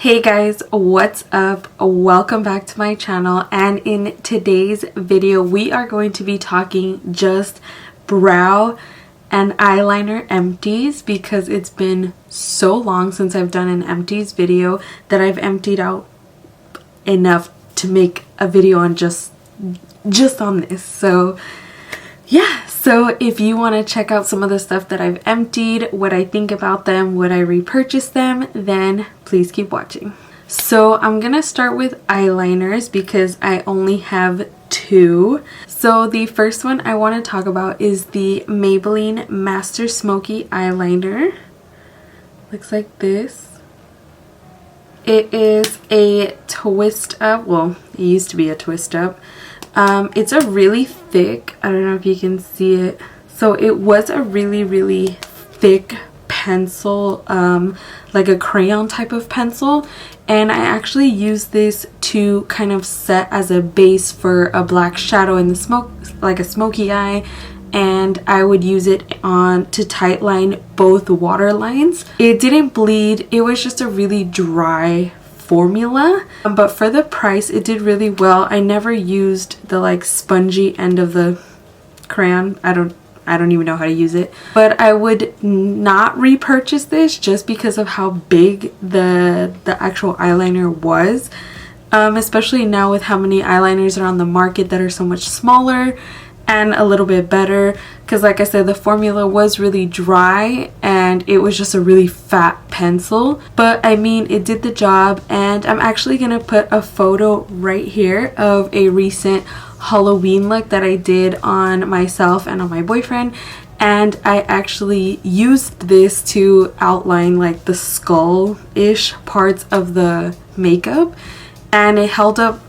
Hey guys, what's up? Welcome back to my channel, and in today's video we are going to be talking just brow and eyeliner empties because it's been so long since I've done an empties video that I've emptied out enough to make a video on just on this. So yeah, so if you want to check out some of the stuff that I've emptied, what I think about them, would I repurchase them, then please keep watching. So I'm gonna start with eyeliners because I only have two. So the first one I want to talk about is the Maybelline Master Smoky eyeliner. Looks like this. It is a twist up, well, it used to be a twist up. It's a really thick, I don't know if you can see it. So it was a really thick pencil, like a crayon type of pencil, and I actually used this to kind of set as a base for a black shadow in the smoke, like a smoky eye, and I would use it on to tightline both water lines. It didn't bleed, it was just a really dry formula, but for the price it did really well. I never used the like spongy end of the crayon. I don't even know how to use it, but I would not repurchase this just because of how big the actual eyeliner was, especially now with how many eyeliners are on the market that are so much smaller and a little bit better, because like I said, the formula was really dry and it was just a really fat pencil, but I mean it did the job. And I'm actually gonna put a photo right here of a recent Halloween look that I did on myself and on my boyfriend, and I actually used this to outline like the skull-ish parts of the makeup, and it held up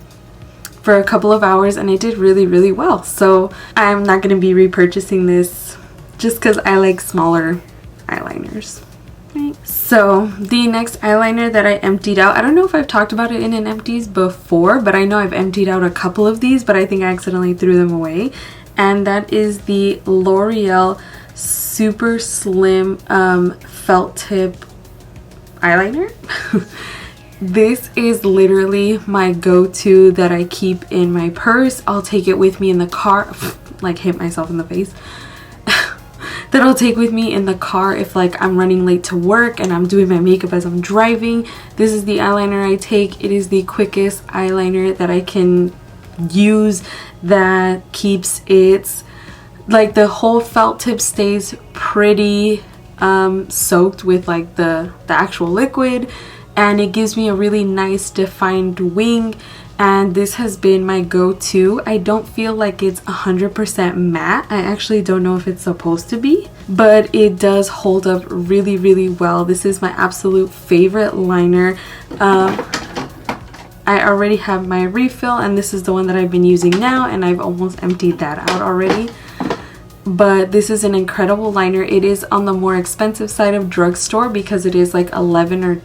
for a couple of hours and it did really well. So I'm not going to be repurchasing this just because I like smaller eyeliners. Right. So the next eyeliner that I emptied out, I don't know if I've talked about it in an empties before, but I know I've emptied out a couple of these, but I think I accidentally threw them away, and that is the L'Oreal super slim felt tip eyeliner. This is literally my go-to that I keep in my purse. I'll take it with me in the car, like hit myself in the face. That I'll take with me in the car if like I'm running late to work and I'm doing my makeup as I'm driving. This is the eyeliner I take. It is the quickest eyeliner that I can use that keeps it, like the whole felt tip stays pretty soaked with like the actual liquid, and it gives me a really nice defined wing, and this has been my go-to. I don't feel like it's 100% matte. I actually don't know if it's supposed to be, but it does hold up really well. This is my absolute favorite liner. I already have my refill, and this is the one that I've been using now, and I've almost emptied that out already. But this is an incredible liner. It is on the more expensive side of drugstore because it is like $11 or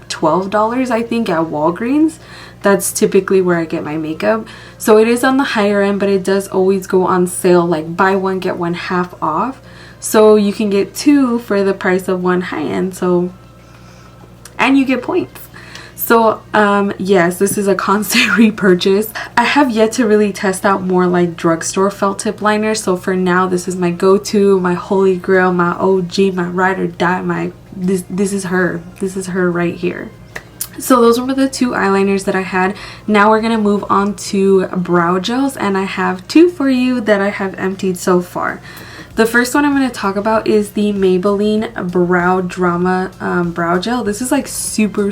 $12 I think at Walgreens. That's typically where I get my makeup, so it is on the higher end, but it does always go on sale, like buy one get one half off, so you can get two for the price of one high end, so, and you get points. So yes, this is a constant repurchase. I have yet to really test out more like drugstore felt tip liners, so for now this is my go-to, my holy grail, my OG, my ride or die, this is her right here. So those were the two eyeliners that I had. Now we're gonna move on to brow gels, and I have two for you that I have emptied so far. The first one I'm going to talk about is the Maybelline Brow Drama brow gel. This is like super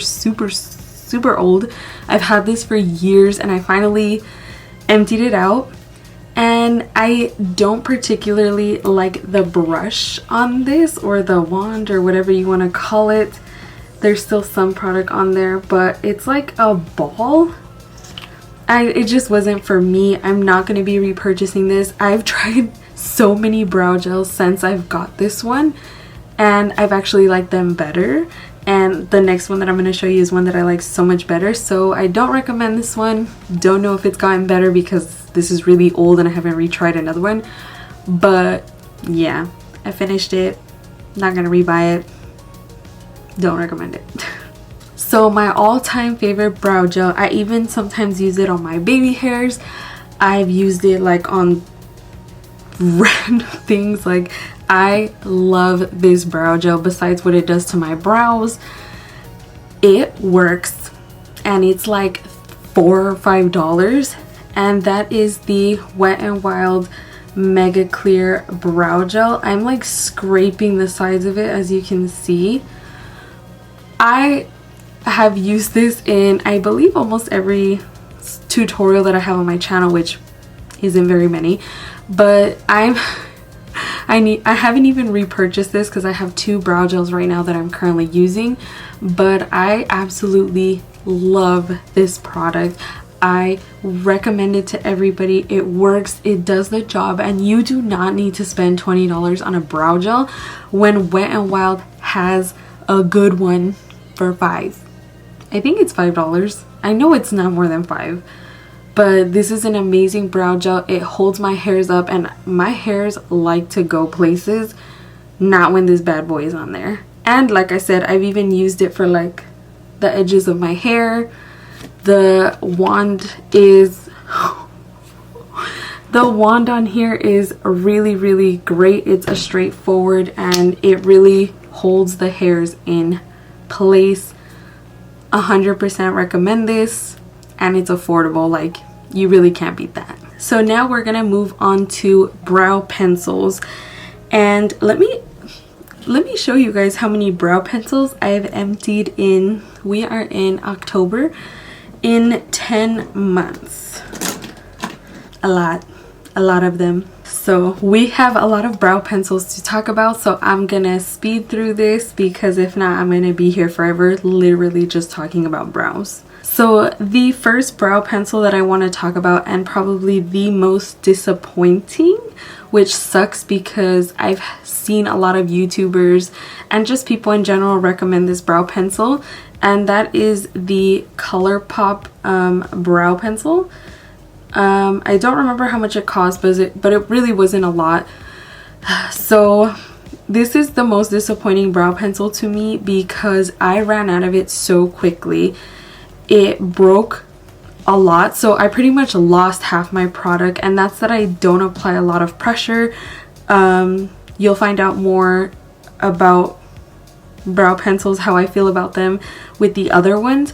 old. I've had this for years and I finally emptied it out, and I don't particularly like the brush on this, or the wand, or whatever you want to call it. There's still some product on there, but it's like a ball. It just wasn't for me. I'm not going to be repurchasing this. I've tried so many brow gels since I've got this one, and I've actually liked them better. And the next one that I'm going to show you is one that I like so much better, so I don't recommend this one. Don't know if it's gotten better because this is really old and I haven't retried another one, but yeah, I finished it. Not going to rebuy it. Don't recommend it. So my all-time favorite brow gel, I even sometimes use it on my baby hairs. I've used it like on random things. Like, I love this brow gel. Besides what it does to my brows, it works, and it's like $4 or $5, and that is the Wet n Wild MegaClear brow gel. I'm like scraping the sides of it, as you can see. I have used this in, I believe, almost every tutorial that I have on my channel, which isn't very many, but I haven't even repurchased this because I have 2 brow gels right now that I'm currently using, but I absolutely love this product. I recommend it to everybody. It works, it does the job, and you do not need to spend $20 on a brow gel when Wet n Wild has a good one for $5. I think it's $5. I know it's not more than $5. But this is an amazing brow gel. It holds my hairs up, and my hairs like to go places, not when this bad boy is on there. And like I said, I've even used it for like the edges of my hair. The wand on here is really great. It's a straightforward, and it really holds the hairs in place. 100% recommend this, and it's affordable. Like, you really can't beat that. So now we're gonna move on to brow pencils, and let me show you guys how many brow pencils I've emptied in. We are in October, in 10 months. A lot of them. So we have a lot of brow pencils to talk about, so I'm gonna speed through this, because if not, I'm gonna be here forever literally just talking about brows. So the first brow pencil that I want to talk about, and probably the most disappointing, which sucks because I've seen a lot of YouTubers and just people in general recommend this brow pencil, and that is the Colourpop brow pencil. I don't remember how much it cost, but it really wasn't a lot. So this is the most disappointing brow pencil to me because I ran out of it so quickly. It broke a lot, so I pretty much lost half my product, and that's that I don't apply a lot of pressure. You'll find out more about brow pencils, how I feel about them, with the other ones.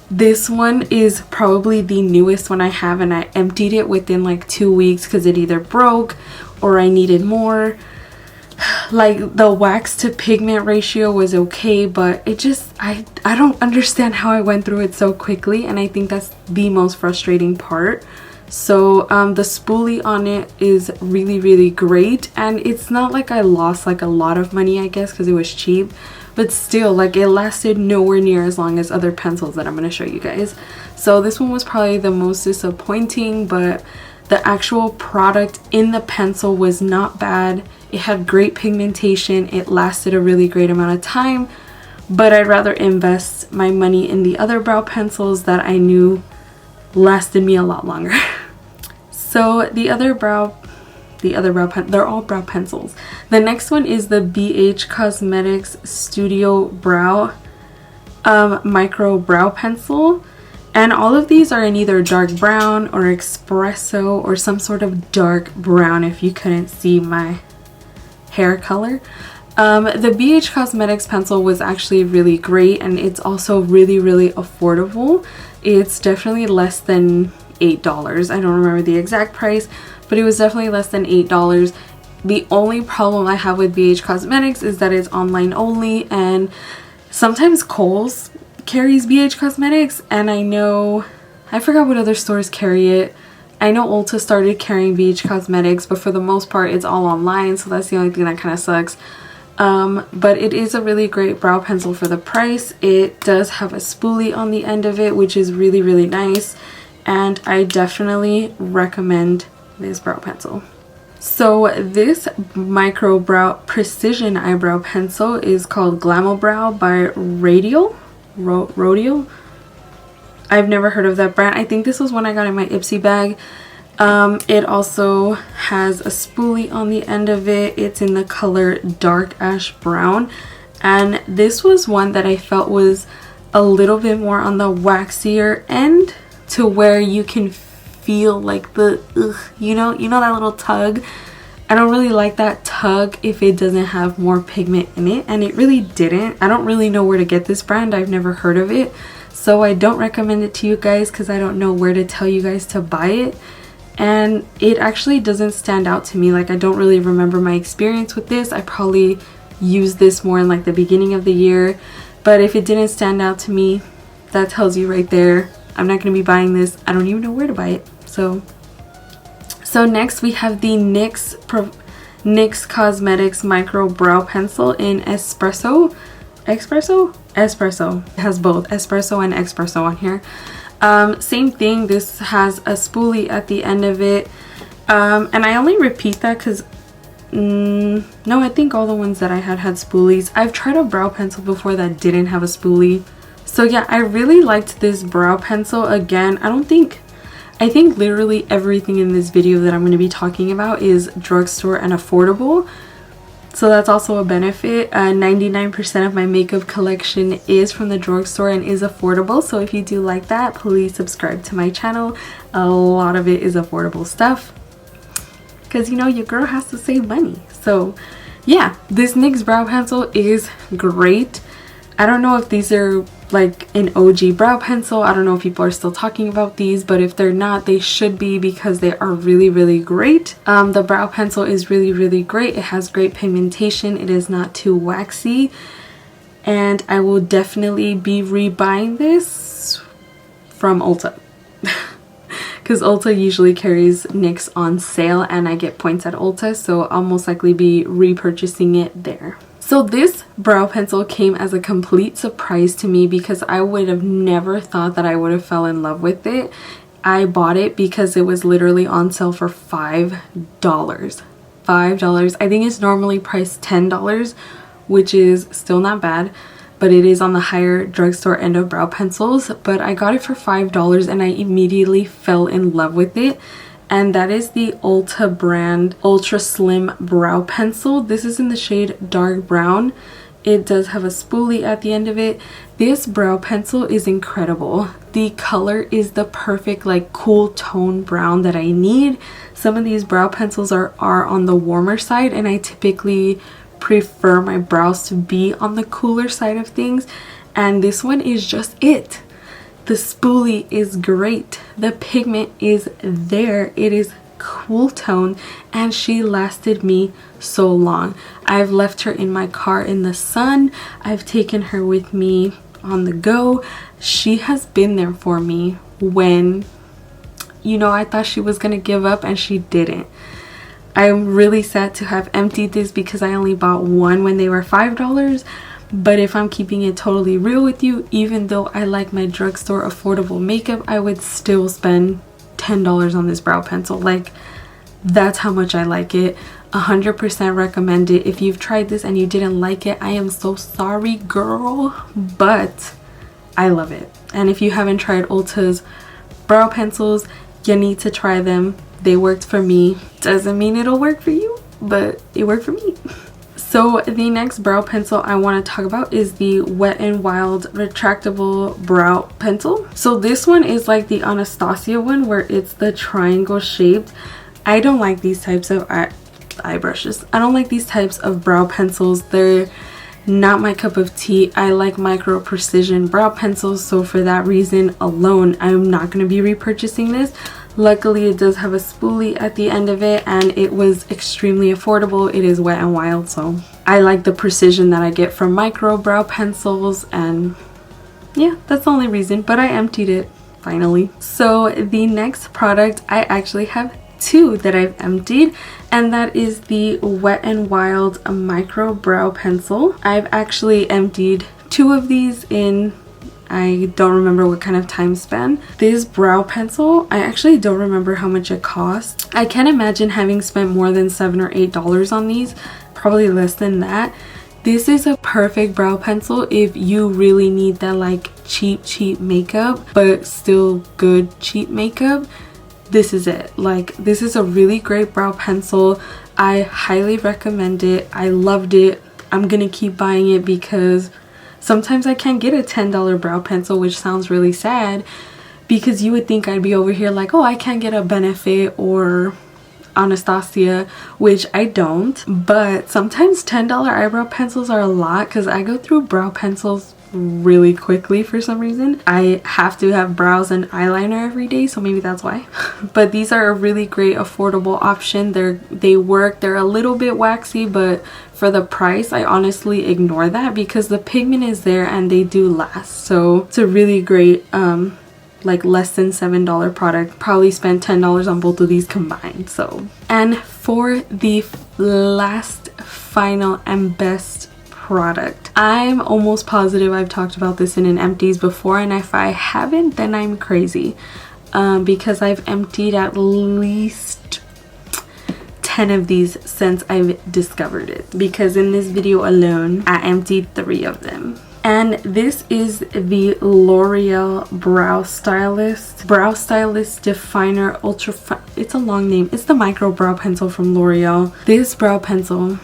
This one is probably the newest one I have, and I emptied it within like 2 weeks because it either broke or I needed more. Like, the wax to pigment ratio was okay, but it just, I don't understand how I went through it so quickly, and I think that's the most frustrating part. So the spoolie on it is really great, and it's not like I lost like a lot of money, I guess, because it was cheap, but still, like, it lasted nowhere near as long as other pencils that I'm going to show you guys. So this one was probably the most disappointing, but the actual product in the pencil was not bad. It had great pigmentation. It lasted a really great amount of time, but I'd rather invest my money in the other brow pencils that I knew lasted me a lot longer. So they're all brow pencils. The next one is the BH Cosmetics Studio Brow Micro Brow Pencil. And all of these are in either dark brown or espresso or some sort of dark brown, if you couldn't see my hair color. The BH Cosmetics pencil was actually really great, and it's also really affordable. It's definitely less than $8. I don't remember the exact price, but it was definitely less than $8. The only problem I have with BH Cosmetics is that it's online only, and sometimes Kohl's carries BH Cosmetics, and I forgot what other stores carry it. I know Ulta started carrying BH Cosmetics, but for the most part it's all online, so that's the only thing that kind of sucks. But it is a really great brow pencil for the price. It does have a spoolie on the end of it, which is really nice, and I definitely recommend this brow pencil. So this micro brow precision eyebrow pencil is called Glamour Brow by Rodial. I've never heard of that brand. I think this was one I got in my Ipsy bag. It also has a spoolie on the end of it. It's in the color dark ash brown, and this was one that I felt was a little bit more on the waxier end to where you can feel like the you know that little tug. I don't really like that tug if it doesn't have more pigment in it, and it really didn't. I don't really know where to get this brand. I've never heard of it, so I don't recommend it to you guys because I don't know where to tell you guys to buy it. And it actually doesn't stand out to me. Like, I don't really remember my experience with this. I probably used this more in like the beginning of the year, but if it didn't stand out to me, that tells you right there I'm not going to be buying this. I don't even know where to buy it. So next we have the NYX Cosmetics Micro Brow Pencil in Espresso. It has both Espresso and Espresso on here. Same thing, this has a spoolie at the end of it. And I only repeat that because no, I think all the ones that I had spoolies. I've tried a brow pencil before that didn't have a spoolie. So yeah, I really liked this brow pencil. Again, I think literally everything in this video that I'm going to be talking about is drugstore and affordable. So that's also a benefit. 99% of my makeup collection is from the drugstore and is affordable. So if you do like that, please subscribe to my channel. A lot of it is affordable stuff, because you know your girl has to save money. So yeah, this NYX brow pencil is great. I don't know if these are like an OG brow pencil. I don't know if people are still talking about these, but if they're not, they should be, because they are really, really great. The brow pencil is really, really great. It has great pigmentation. It is not too waxy, and I will definitely be rebuying this from Ulta because Ulta usually carries NYX on sale and I get points at Ulta, so I'll most likely be repurchasing it there. So this brow pencil came as a complete surprise to me because I would have never thought that I would have fell in love with it. I bought it because it was literally on sale for $5. $5. I think it's normally priced $10, which is still not bad, but it is on the higher drugstore end of brow pencils. But I got it for $5 and I immediately fell in love with it. And that is the Ulta brand Ultra Slim Brow Pencil. This is in the shade Dark Brown. It does have a spoolie at the end of it. This brow pencil is incredible. The color is the perfect like cool tone brown that I need. Some of these brow pencils are on the warmer side, and I typically prefer my brows to be on the cooler side of things. And this one is just it. The spoolie is great. The pigment is there. It is cool tone, and she lasted me so long. I've left her in my car in the sun. I've taken her with me on the go. She has been there for me when, you know, I thought she was gonna give up, and she didn't. I'm really sad to have emptied this because I only bought one when they were $5. But if I'm keeping it totally real with you, even though I like my drugstore affordable makeup, I would still spend $10 on this brow pencil. Like, that's how much I like it. 100% recommend it. If you've tried this and you didn't like it, I am so sorry, girl, but I love it. And if you haven't tried Ulta's brow pencils, you need to try them. They worked for me. Doesn't mean it'll work for you, but it worked for me. So the next brow pencil I want to talk about is the Wet n Wild retractable brow pencil. So this one is like the Anastasia one, where it's the triangle shaped. I don't like these types of eye brushes. I don't like these types of brow pencils. They're not my cup of tea. I like micro precision brow pencils, so for that reason alone, I'm not going to be repurchasing this. Luckily, it does have a spoolie at the end of it, and it was extremely affordable. It is Wet n Wild, so I like the precision that I get from micro brow pencils, and yeah, that's the only reason. But I emptied it finally. So the next product, I actually have two that I've emptied, and that is the Wet n Wild micro brow pencil. I've actually emptied two of these in, I don't remember what kind of time span. This brow pencil, I actually don't remember how much it cost. I can't imagine having spent more than $7 or $8 on these, probably less than that. This is a perfect brow pencil if you really need that like cheap makeup, but still good cheap makeup. This is it. Like, this is a really great brow pencil. I highly recommend it. I loved it. I'm gonna keep buying it because sometimes I can't get a $10 brow pencil, which sounds really sad because you would think I'd be over here like, oh, I can't get a Benefit or Anastasia, which I don't. But sometimes $10 eyebrow pencils are a lot because I go through brow pencils really quickly for some reason. I have to have brows and eyeliner every day, so maybe that's why. But these are a really great affordable option. They work. They're a little bit waxy, but for the price I honestly ignore that because the pigment is there and they do last. So it's a really great like less than $7 product. Probably spent $10 on both of these combined. So, and for the last, final, and best product, I'm almost positive I've talked about this in an Empties before, and if I haven't, then I'm crazy, because I've emptied at least 10 of these since I've discovered it, because in this video alone I emptied 3 of them. And this is the Loreal Brow Stylist Definer Ultra Fine. It's a long name. It's the micro brow pencil from L'Oreal. This brow pencil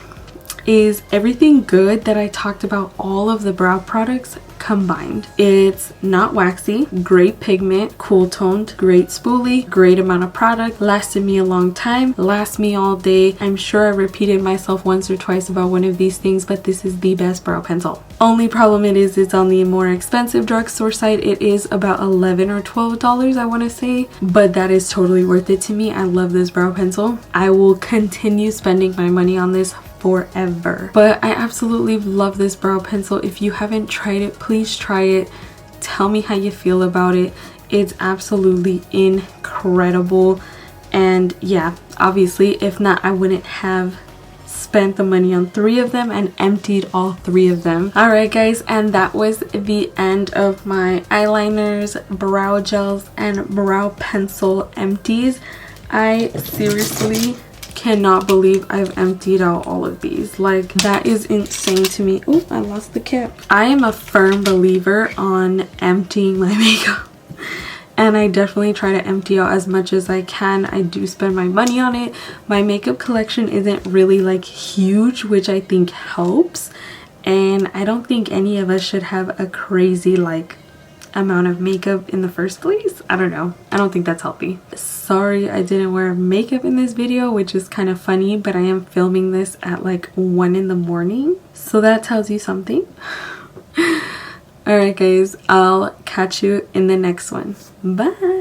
is everything good that I talked about all of the brow products combined. It's not waxy, great pigment, cool toned, great spoolie, great amount of product, lasted me a long time, lasts me all day. I'm sure I repeated myself once or twice about one of these things, but this is the best brow pencil. Only problem is it's on the more expensive drugstore site. It is about $11 or $12, I want to say, but that is totally worth it to me. I love this brow pencil. I will continue spending my money on this forever. But I absolutely love this brow pencil. If you haven't tried it, please try it. Tell me how you feel about it. It's absolutely incredible. And yeah, obviously if not, I wouldn't have spent the money on 3 of them and emptied all 3 of them. Alright guys, and that was the end of my eyeliners, brow gels, and brow pencil empties. I seriously cannot believe I've emptied out all of these. Like, that is insane to me. Oh, I lost the cap. I am a firm believer on emptying my makeup, and I definitely try to empty out as much as I can. I do spend my money on it. My makeup collection isn't really like huge, which I think helps, and I don't think any of us should have a crazy like amount of makeup in the first place. I don't know. I don't think that's healthy. Sorry I didn't wear makeup in this video, which is kind of funny, but I am filming this at like 1 in the morning, so that tells you something. Alright guys, I'll catch you in the next one. Bye!